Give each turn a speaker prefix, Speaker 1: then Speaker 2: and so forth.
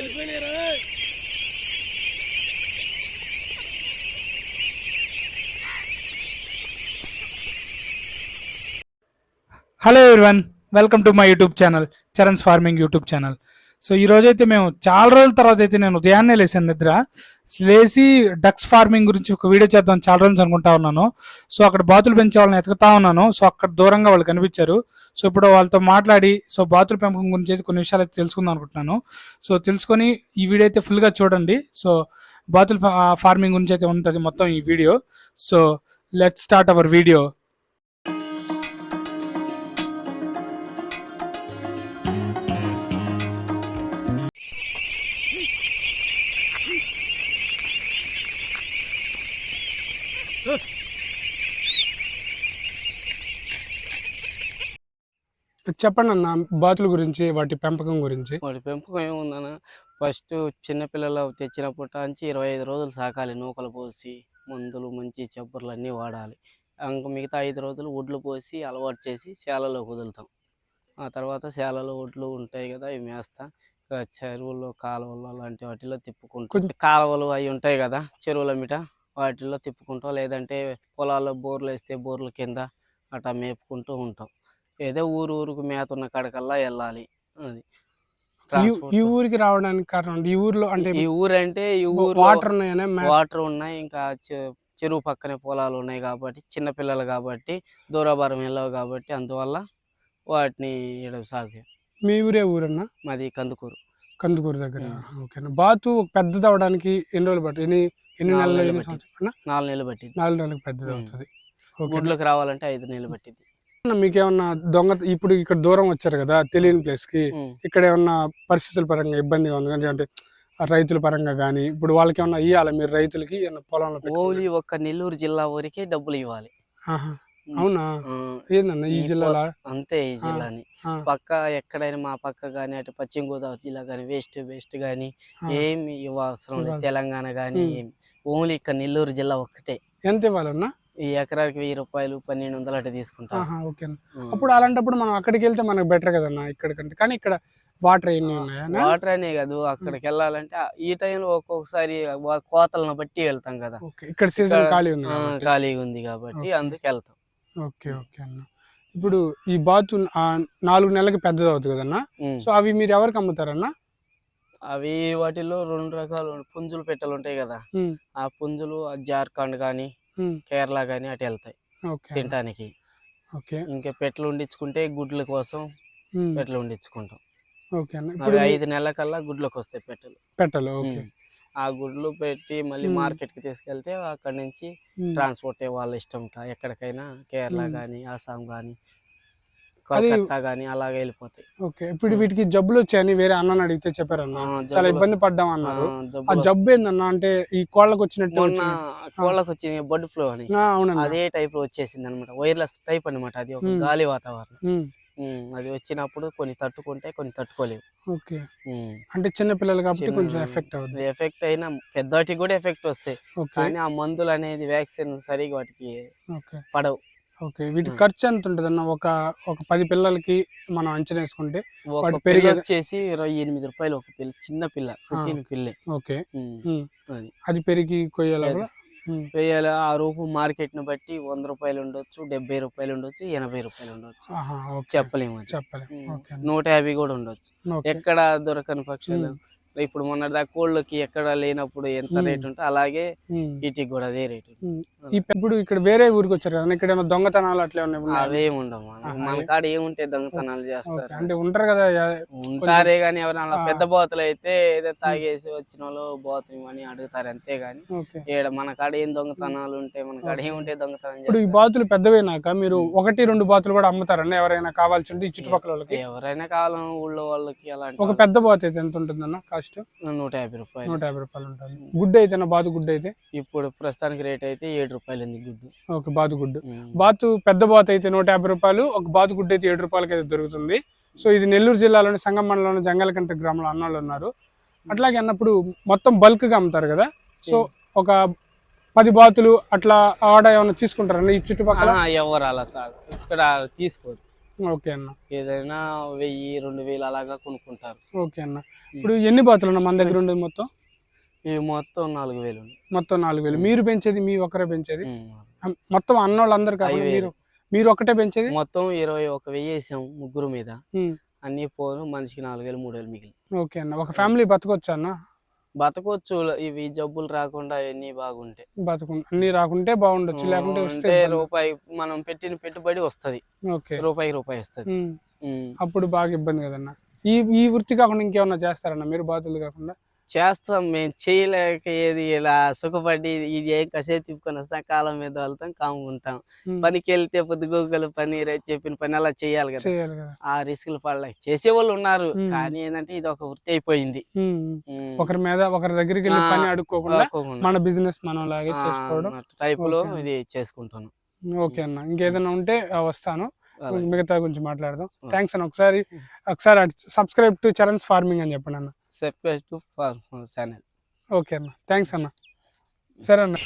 Speaker 1: Hello everyone, welcome to my YouTube channel, Charan's farming YouTube channel. So ఈ రోజైతే మేము చాలా రోజుల తర్వాత అయితే నేను ఉదయాన్నే లేసాను, లేచి డక్స్ ఫార్మింగ్ గురించి ఒక వీడియో చేద్దాం చాలా రోజులు అనుకుంటా ఉన్నాను. సో అక్కడ బాతులు పెంచే వాళ్ళని ఎతుకుతా ఉన్నాను. సో అక్కడ దూరంగా వాళ్ళు కనిపించారు. సో ఇప్పుడు వాళ్ళతో మాట్లాడి సో బాతుల పెంపకం గురించి అయితే కొన్ని విషయాలు అయితే తెలుసుకుందాం అనుకుంటున్నాను. సో తెలుసుకొని ఈ వీడియో అయితే ఫుల్గా చూడండి. సో బాతుల ఫార్మింగ్ గురించి అయితే ఉంటుంది మొత్తం ఈ video. So let's start our video. చెప్పండి అన్న, బాతుల గురించి, వాటి పెంపకం గురించి.
Speaker 2: వాటి పెంపకం ఏముందన్న, ఫస్ట్ చిన్నపిల్లలు తెచ్చినప్పటి నుంచి 25 రోజులు సాకాలి. నూకలు పోసి మందులు మంచి చెబ్బర్లు అన్నీ వాడాలి. ఇంకా మిగతా 5 రోజులు ఒడ్లు పోసి అలవాటు చేసి శాలలో వదులుతాం. ఆ తర్వాత శాలలో ఒడ్లు ఉంటాయి కదా, అవి మేస్తా. చెరువుల్లో కాలువల్లో అలాంటి వాటిలో తిప్పుకుంటాం. కాలువలు అవి ఉంటాయి కదా చెరువుల మిట, వాటిల్లో తిప్పుకుంటాం. లేదంటే పొలాల్లో బోర్లు వేస్తే బోర్ల కింద అట్లా మేపుకుంటూ ఉంటాం. ఏదో ఊరుకు మేత ఉన్న కాడికల్లా వెళ్ళాలి. అది
Speaker 1: ఈ ఊరికి రావడానికి కారణం ఈ ఊర్లో అంటే
Speaker 2: ఈ ఊరు అంటే ఈ ఊరు వాటర్ ఉన్నాయి, ఇంకా చెరువు పక్కనే పొలాలు ఉన్నాయి కాబట్టి, చిన్నపిల్లలు కాబట్టి దూరాభారం వెళ్ళవు కాబట్టి అందువల్ల వాటిని సాగు.
Speaker 1: మీ ఊరే ఊరన్నా?
Speaker 2: మాది కందుకూరు.
Speaker 1: కందుకూరు దగ్గర. ఓకేనా. బాతు పెద్దది అవడానికి ఎన్ని రోజులు పట్టింది? ఎన్ని నెలలు?
Speaker 2: 4 నెలలు పట్టింది.
Speaker 1: 4 నెలలకు పెద్దది అవుతుంది.
Speaker 2: గుడ్లోకి రావాలంటే 5 నెలలు పట్టింది.
Speaker 1: మీకేమన్నా దొంగ ఇప్పుడు ఇక్కడ దూరం వచ్చారు కదా తెలియని ప్లేస్ కి, ఇక్కడ ఏమన్నా పరిస్థితుల పరంగా ఇబ్బందిగా ఉంది అంటే రైతుల పరంగా కానీ ఇప్పుడు వాళ్ళకి ఏమన్నా ఇవ్వాలి? మీరు రైతులకి పొలంలో
Speaker 2: ఓన్లీ ఒక్క నెల్లూరు జిల్లా వరకే డబ్బులు ఇవ్వాలి.
Speaker 1: అవునా? ఏందన్నా ఈ జిల్లా
Speaker 2: అంతే? ఈ జిల్లాని పక్క ఎక్కడైనా మా పక్క కానీ అటు పశ్చిమ గోదావరి జిల్లా కానీ వెస్ట్ కానీ ఏమి ఇవ్వవసరం లేదు. తెలంగాణ కానీ ఓన్లీ ఇక్కడ నెల్లూరు జిల్లా ఒక్కటే.
Speaker 1: ఎంత ఇవ్వాలన్నా?
Speaker 2: ఈ ఎకరానికి 1000 రూపాయలు 1200 అట్లా తీసుకుంటాం.
Speaker 1: అప్పుడు అలాంటప్పుడు మనం అక్కడికి వెళ్తే మనకు బెటర్ కదన్నా ఇక్కడ కంటే. కానీ ఇక్కడ వాటర్ ఎన్ని ఉన్నాయా?
Speaker 2: వాటర్ అనే కాదు, అక్కడికి వెళ్ళాలంటే ఈ టైంలో ఒక్కొక్కసారి కోతలను బట్టి వెళ్తాం కదా.
Speaker 1: ఇక్కడ సీజన్
Speaker 2: ఖాళీగా ఉంది కాబట్టి అందుకు వెళ్తాం.
Speaker 1: ఓకే ఓకే అన్న. ఇప్పుడు ఈ బాతు 4 నెలలకి పెద్దది అవుతుంది కదన్నా. సో అవి మీరు ఎవరికి అమ్ముతారన్నా?
Speaker 2: అవి వాటిలో 2 రకాలు పుంజులు పెట్టెలు ఉంటాయి కదా, ఆ పుంజులు జార్ఖండ్ కానీ కేరళ కానీ అటు వెళ్తాయి తినటానికి. ఇంకా పెట్టలు ఉండించుకుంటే గుడ్ల కోసం పెట్టలు ఉండించుకుంటాం. 5 నెలల కల్లా గుడ్లకు వస్తాయి పెట్టలు. ఆ గుడ్లు పెట్టి మళ్ళీ మార్కెట్ కి తీసుకెళ్తే అక్కడ నుంచి ట్రాన్స్పోర్ట్ వాళ్ళ ఇష్టం, ఎక్కడికైనా కేరళ కానీ అస్సాం కానీ కలకత్తా కానీ అలాగే వెళ్ళిపోతాయి.
Speaker 1: ఓకే. ఇప్పుడు వీటికి జబ్బులు వచ్చాయని వేరే అన్న అడిగితే చెప్పారన్న, చాలా ఇబ్బంది పడ్డాం అన్నారు. ఆ జబ్బు ఏందన్నా? అంటే ఈ కోళ్ళకు వచ్చినట్టు
Speaker 2: కోళ్ళకు వచ్చింది బర్డ్ ఫ్లూ అని, అదే టైప్ లో వచ్చేసింది అనమాట. వైర్లెస్ టైప్ అనమాట. అది ఒక గాలి వాతావరణం. అది వచ్చినప్పుడు కొన్ని తట్టుకుంటే కొన్ని తట్టుకోలేవు.
Speaker 1: ఓకే. అంటే చిన్న పిల్లలు కాబట్టి కొంచెం ఎఫెక్ట్ అవుతుంది.
Speaker 2: ఎఫెక్ట్ అయినా పెద్దవాటికి కూడా ఎఫెక్ట్ వస్తాయి, కానీ ఆ మందులు అనేది వ్యాక్సిన్ సరిగా వాటికి పడవు.
Speaker 1: ఓకే. వీటి ఖర్చు ఎంత ఉంటుంది అన్న? ఒక 10 పిల్లలకి మనం అంచనా వేసుకుంటే
Speaker 2: పెరిగి వచ్చేసి 28 రూపాయలు ఒక పిల్ల, చిన్న పిల్ల, పుట్టిన పిల్లే.
Speaker 1: ఓకే. అది పెరిగి కొయ్యాలి.
Speaker 2: ఆ రూపు మార్కెట్ ను బట్టి 100 రూపాయలు ఉండొచ్చు, 70 రూపాయలు ఉండొచ్చు, 80 రూపాయలు ఉండొచ్చు, చెప్పలేము. 150 కూడా ఉండొచ్చు. ఎక్కడ దొరకని పక్షులు ఇప్పుడు మొన్న దాకా కోళ్ళకి ఎక్కడ లేనప్పుడు ఎంత రేట్ ఉంటే అలాగే వీటికి కూడా అదే రేటు.
Speaker 1: ఇప్పుడు ఇక్కడ వేరే ఊరికి వచ్చారు కదా, ఇక్కడ దొంగతనాలు అట్లా
Speaker 2: అవేమి ఉండవు. మన కాడ ఏముంటే దొంగతనాలు చేస్తారు
Speaker 1: అంటే ఉంటారు కదా,
Speaker 2: ఉంటారే గానీ ఎవరైనా పెద్ద బోతలు అయితే ఏదో తాగేసి వచ్చిన వాళ్ళు బోతం అని అడుగుతారు, అంతేగాని ఈడ మన కాడ ఏం దొంగతనాలు ఉంటే మన కాడ ఏముంటే దొంగతనం.
Speaker 1: ఇప్పుడు ఈ బాతులు పెద్దవైనాక మీరు 1-2 బాతులు కూడా అమ్ముతారన్న ఎవరైనా కావాల్సి ఉంటే? ఈ చుట్టుపక్కల వాళ్ళకి
Speaker 2: ఎవరైనా కావాలని ఊళ్ళో వాళ్ళకి అలాంటి.
Speaker 1: ఒక పెద్ద బాత్ అయితే ఎంత ఉంటుందన్న కాస్ట్?
Speaker 2: 150 రూపాయలు.
Speaker 1: 150 రూపాయలు ఉంటుంది. గుడ్డు అయితే బాతు గుడ్డు అయితే
Speaker 2: ఇప్పుడు ప్రస్తుతానికి రేట్ అయితే 7 రూపాయలు ఉంది గుడ్డు.
Speaker 1: ఓకే. బాతు గుడ్డు. బాతు పెద్ద బాతు అయితే 150 రూపాయలు, ఒక బాతు గుడ్డు అయితే 7 రూపాయలకి అయితే దొరుకుతుంది. సో ఇది నెల్లూరు జిల్లాలోని సంగం మండలంలో జంగలకంట గ్రామంలో అన్నోళ్ళు ఉన్నారు. అట్లాగే అన్నప్పుడు మొత్తం బల్క్ గా అమ్ముతారు కదా, సో ఒక 10 బాతులు అట్లా ఆడ ఏమైనా తీసుకుంటారన్న ఈ చుట్టుపక్కల?
Speaker 2: ఎవరు అలా ఇక్కడ తీసుకోరు.
Speaker 1: ఓకే అన్న.
Speaker 2: ఏదైనా 1000, 2000 అలాగా కొనుక్కుంటారు.
Speaker 1: ఓకే అన్న. ఇప్పుడు ఎన్ని బాతులు అన్న మన దగ్గర ఉండేది మొత్తం?
Speaker 2: ఇవి మొత్తం 4000 ఉంది.
Speaker 1: మొత్తం 4000.
Speaker 2: హ్మ్.
Speaker 1: మీరు పెంచేది మీ ఒక్కరే పెంచేది?
Speaker 2: హ్మ్.
Speaker 1: మొత్తం అన్నోళ్ళందరూ కాకుండా
Speaker 2: 5000
Speaker 1: మీరు ఒక్కటే పెంచేది?
Speaker 2: మొత్తం 21,000 వేసాం ముగ్గురు మీద.
Speaker 1: హ్మ్.
Speaker 2: అన్నీ పోను మనిషికి 4000, 3000 మిగిలింది.
Speaker 1: ఓకే అన్న. ఒక ఫ్యామిలీ బతకొచ్చా అన్న?
Speaker 2: బతకొచ్చు ఇవి జబ్బులు రాకుండా అన్నీ బాగుంటాయి.
Speaker 1: అన్నీ రాకుంటే బాగుండొచ్చు. లేకుంటే వస్తే
Speaker 2: అంటే
Speaker 1: ఇబ్బంది.
Speaker 2: రూపాయి మనం పెట్టిన పెట్టుబడి వస్తది.
Speaker 1: ఓకే.
Speaker 2: రూపాయి వస్తది.
Speaker 1: హ్మ్.
Speaker 2: హ్మ్.
Speaker 1: అప్పుడు బాగా ఇబ్బంది కదన్న. ఈ ఈ వృత్తి కాకుండా ఇంకేమన్నా చేస్తారన్న మీరు బాతులు కాకుండా?
Speaker 2: చేస్తాం మేము చేయలేక ఏది ఇలా సుఖపడి ఇది ఏం కసేపు తిప్పుకొని వస్తాం, కాలం మీద వెళ్తాం, కాముకుంటాం.
Speaker 1: హ్మ్.
Speaker 2: పనికెళ్తే పొద్దుగూకులు పని చెప్పిన పని అలా చేయాలి కదా!
Speaker 1: చేయాలి కదా!
Speaker 2: ఆ రిస్కులు పడలేక చేసేవాళ్ళు ఉన్నారు.
Speaker 1: హ్మ్.
Speaker 2: కానీ ఏందంటే ఇది ఒక వృత్తి అయిపోయింది.
Speaker 1: హ్మ్.
Speaker 2: హ్మ్.
Speaker 1: ఒకరి దగ్గరికెళ్ళి
Speaker 2: ఆ!
Speaker 1: పని అడుక్కోకుండా
Speaker 2: కాకోకుండా
Speaker 1: మన బిజినెస్ మనం లాగే చేసుకోవడం.
Speaker 2: అన్నట్టు టైపులో
Speaker 1: ఓకే అన్న.
Speaker 2: ఇది చేసుకుంటాను.
Speaker 1: ఓకే అన్న. ఇంకేదైనా ఉంటే వస్తాను.
Speaker 2: అలాగే.
Speaker 1: మిగతా గురించి మాట్లాడదాం.
Speaker 2: ఓకే.
Speaker 1: థాంక్స్ అన్న. ఒకసారి సబ్స్క్రైబ్ టు చరణ్స్ ఫార్మింగ్ అని చెప్పండి అన్న.
Speaker 2: Subscribe to for channel.
Speaker 1: Okay అన్న. థాంక్స్ అన్న. సరే అన్న.